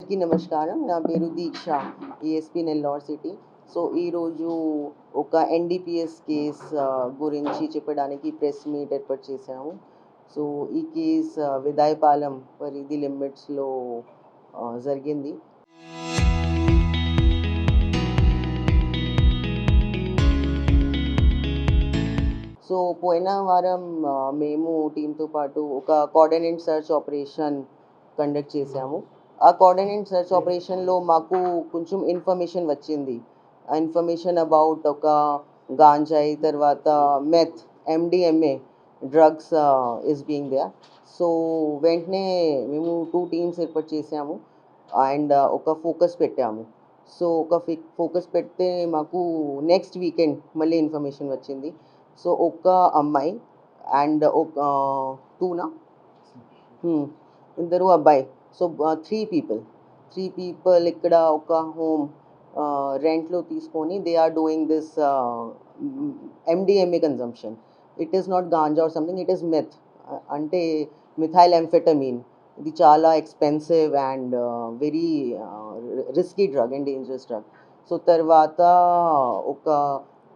అందరికీ నమస్కారం. నా పేరు దీక్ష, ఏఎస్పీ నెల్లూరు సిటీ. సో ఈరోజు ఒక ఎన్డీపీఎస్ కేస్ గురించి చెప్పడానికి ప్రెస్ మీట్ ఏర్పాటు చేశాము. సో ఈ కేస్ విదాయపాలెం పరిధి లిమిట్స్లో జరిగింది. సో పోయిన వారం మేము టీంతో పాటు ఒక కోఆర్డినేట్ సర్చ్ ఆపరేషన్ కండక్ట్ చేశాము. ఆ కోఆర్డినేట్ సర్చ్ ఆపరేషన్లో మాకు కొంచెం ఇన్ఫర్మేషన్ వచ్చింది. ఆ ఇన్ఫర్మేషన్ అబౌట్ ఒక గాంజాయి, తర్వాత meth, MDMA drugs is being there. So వెంటనే మేము 2 టీమ్స్ ఏర్పాటు చేసాము అండ్ ఒక ఫోకస్ పెట్టాము. సో ఒక ఫోకస్ పెడితే మాకు నెక్స్ట్ వీకెండ్ మళ్ళీ ఇన్ఫర్మేషన్ వచ్చింది. సో ఒక అమ్మాయి అండ్ ఒక టూనా ఇద్దరు అబ్బాయి. సో 3 పీపుల్ ఇక్కడ ఒక హోమ్ రెంట్లో తీసుకొని they are doing this MDMA consumption. It is not ganja or something, it is meth, అంటే మిథైల్ ఎంఫెటమీన్. ఇది చాలా expensive and very risky drug and dangerous drug. So తర్వాత ఒక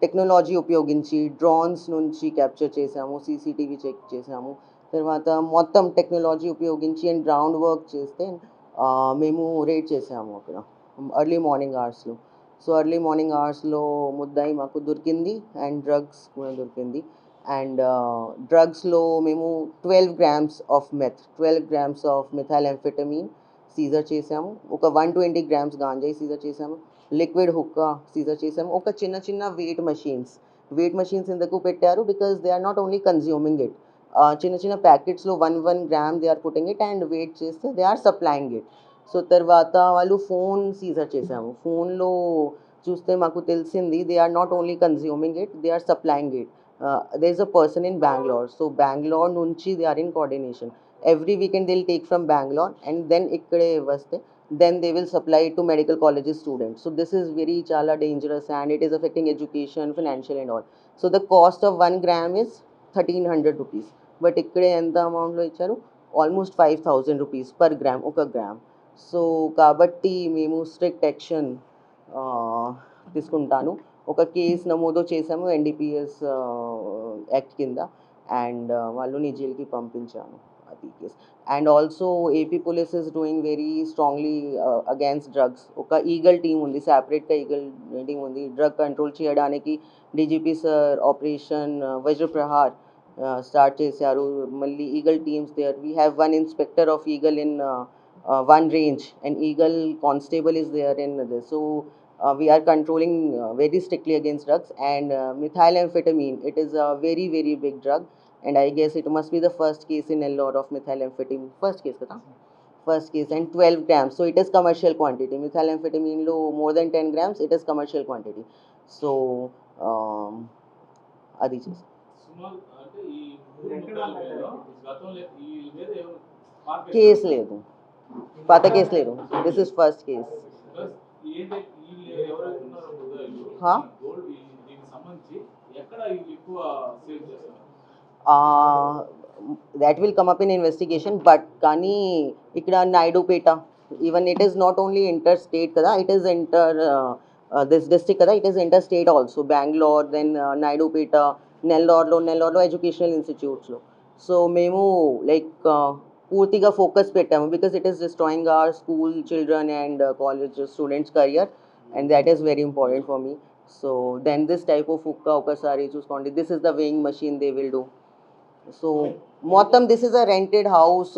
టెక్నాలజీ ఉపయోగించి డ్రోన్స్ నుంచి క్యాప్చర్ చేసాము, సీసీటీవీ చెక్ చేసాము. తర్వాత మొత్తం టెక్నాలజీ ఉపయోగించి అండ్ గ్రౌండ్ వర్క్ చేస్తే మేము రేడ్ చేసాము అక్కడ ఎర్లీ మార్నింగ్ అవర్స్లో. సో ఎర్లీ మార్నింగ్ అవర్స్లో ముద్దాయి మాకు దొరికింది అండ్ డ్రగ్స్ కూడా దొరికింది. అండ్ డ్రగ్స్లో మేము 12 grams of meth, 12 grams of methyl amphetamine seizure చేసాము. ఒక 120 grams గాంజాయి సీజర్ చేసాము. లిక్విడ్ హుక్కా సీజర్ చేసాము. ఒక చిన్న వెయిట్ మషీన్స్ ఎందుకు పెట్టారు? Because they are not only consuming it, చిన్న ప్యాకెట్స్లో 1 gram they are putting it and weight చేస్తే they are supplying it. So తర్వాత వాళ్ళు ఫోన్ సీజర్ చేసాము. ఫోన్లో చూస్తే మాకు తెలిసింది they are not only consuming it, they are supplying it. there is a person in Bangalore. So Bangalore nunchi they are in coordination. Every weekend they'll take from Bangalore and then ikkade vaste, then they will supply it to medical colleges students. So this is very chala dangerous and it is affecting education, financial and all. So the cost of 1 gram is 1300 rupees. But ikkade enta amount lo icharu, almost 5000 rupees per gram, oka gram. So kabatti memu strict action తీసుకుంటాను. ఒక case నమోదు చేసాము NDPS act కింద and వాళ్ళని జైలుకి పంపించాను. అది కేసు. And also AP police is doing very strongly against drugs. ఒక ఈగల్ టీమ్ ఉంది, సెపరేట్గా ఈగల్ టీమ్ ఉంది డ్రగ్ కంట్రోల్ చేయడానికి. DGP sir operation Vajraprahar start చేశారు. మళ్ళీ Eagle teams there. We have 1 inspector of eagle in one range and eagle constable is there in this. So we are controlling very strictly against drugs and methamphetamine. It is a very big drug and I guess it must be the first case in Nellore of methamphetamine. First case and 12 grams. So it is commercial quantity. Methamphetamine lo more than 10 grams. It is commercial quantity. So adi chesi. Case లేదు, పాత case లేదు. This is first case. that will come up in investigation, but కానీ ఇక్కడ Naidupeta, even it is not only interstate kada, it is this district kada, it is interstate also. Bangalore, then Naidupeta, నెల్లూరులో educational ఇన్స్టిట్యూట్స్లో. So మేము like పూర్తిగా focus పెట్టాము because it is destroying our school children and college students career and that is very important for me. So then this type of hookah ఒకసారి చూసుకోండి. This is the weighing machine they will do. So మొత్తం this is a rented house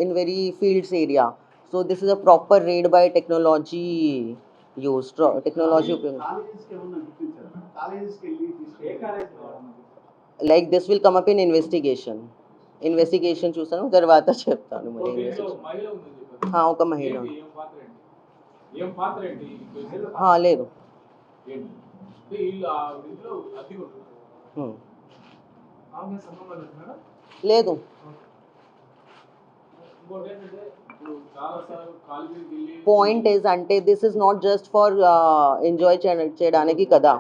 in very fields area. So this is a proper raid by technology used. Technology like this will come up in investigation చూసాను తర్వాత చెప్తాను. మళ్ళీ ఒక మహిళ లేదు. లేదు. Point is అంటే this is not just for enjoy చేయడానికి కదా.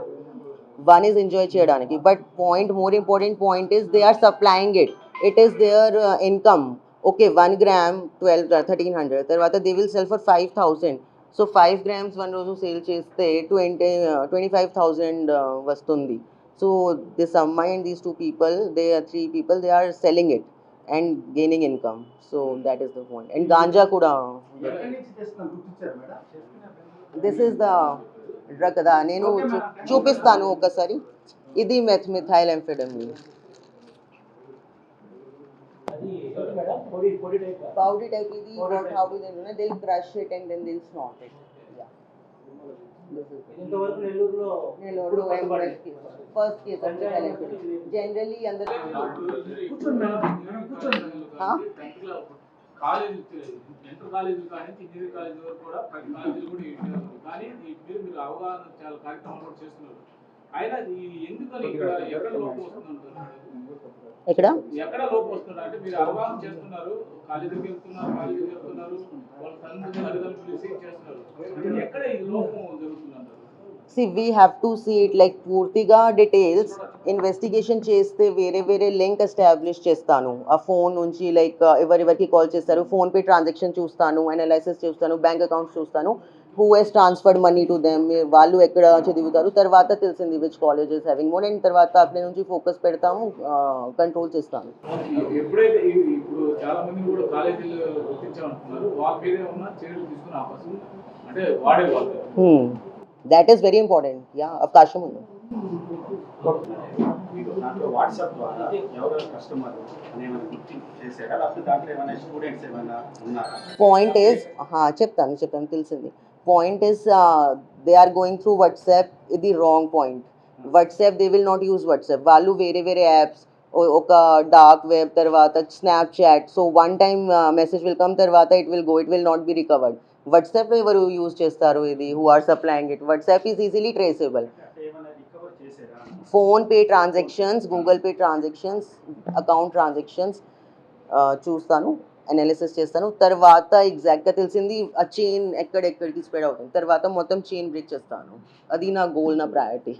One is enjoy చేయడానికి, but point more important point is they are supplying it. It is their income. okay, 1 gram 12 1300 తర్వాత they will sell for 5000. So 5 grams one రోజు sale చేస్తే 25,000 వస్తుంది. So this అమ్మాయి and these two people, they are three people, they are selling it and gaining income. So that is the point. And ganja కూడా, this is the drug కదా, నేను చూపిస్తాను ఒకసారి. ఇది మిథైల్ ఎంఫెటమిన్ powder type. ఇది what, how do they do it? They'll crush it and then they'll snort it. Yeah. This is ఇంతవరకు నెల్లూరులో నెల్లూరులో first case of methyl amphetamine. Generally అందరూ కాలేజ్ ఇంటర్ కాలేజీలు కానీ ఇంజనీరింగ్ కాలేజీ వరకు కూడా ప్రతి కాలేజీలు కూడా ఇచ్చారు. కానీ మీరు అవగాహన చాలా కార్యక్రమాలు కూడా చేస్తున్నారు. అయినా ఎందుకని ఇక్కడ ఎక్కడ లోపం వస్తుందంటారు? ఎక్కడ లోపం వస్తున్నారు అంటే మీరు అవగాహన చేస్తున్నారు, కాలేజీకి వెళ్తున్నారు, వాళ్ళ తల్లిదండ్రులు పిలిచి చేస్తున్నారు. ఎక్కడ ఈ లోపం జరుగుతుందంటారు? See, we have to see it like పూర్తిగా డీటెయిల్స్ ఇన్వెస్టిగేషన్ చేస్తే వేరే వేరే లింక్ ఎస్టాబ్లిష్ చేస్తాను. ఆ ఫోన్ నుంచి లైక్ ఎవరెవరికి కాల్ చేస్తారు, ఫోన్పే ట్రాన్సాక్షన్ చూస్తాను, అనాలైసిస్ చూస్తాను, బ్యాంక్ అకౌంట్స్ చూస్తాను, who has transferred money to them, వాళ్ళు ఎక్కడ చదువుతారు, తర్వాత తెలిసింది which colleges having more, and తర్వాత అక్కడి నుంచి ఫోకస్ పెడతాము, కంట్రోల్ చేస్తాను. ఎప్పుడైతే ఇప్పుడు చాలా మంది కూడా కాలేజీలు గుర్తించామంటున్నారు, వాళ్ళ మీద ఏమన్నా చర్యలు తీసుకునే అవకాశం అంటే వాడేవాళ్ళు. That is very important. Yeah, అవకాశం ఉంది. దాంట్లో వాట్సాప్ ద్వారా ఎవరెవరు కస్టమర్ అనేమైనా గుర్తింపు చేశారా, లేకపోతే దాంట్లో ఏమైనా స్టూడెంట్స్ ఏమైనా ఉన్నారా? పాయింట్ ఈస్, చెప్తాను తెలిసింది. Point is they are going through WhatsApp. ఇది wrong point. WhatsApp, they will not use WhatsApp. వాళ్ళు వేరే వేరే యాప్స్, ఒక డార్క్ వెబ్, తర్వాత Snapchat. So one time message will come, తర్వాత it will not be recovered. వాట్సాప్లో ఎవరు యూజ్ చేస్తారు ఇది, who are supplying it? WhatsApp is easily traceable. PhonePe transactions, Google Pay transactions, account transactions చూస్తాను, analysis చేస్తాను. తర్వాత ఎగ్జాక్ట్గా తెలిసింది ఆ చైన్ ఎక్కడెక్కడికి స్ప్రెడ్ అవుతుంది, తర్వాత మొత్తం చైన్ బ్రేక్ చేస్తాను. అది నా గోల్, నా ప్రయారిటీ.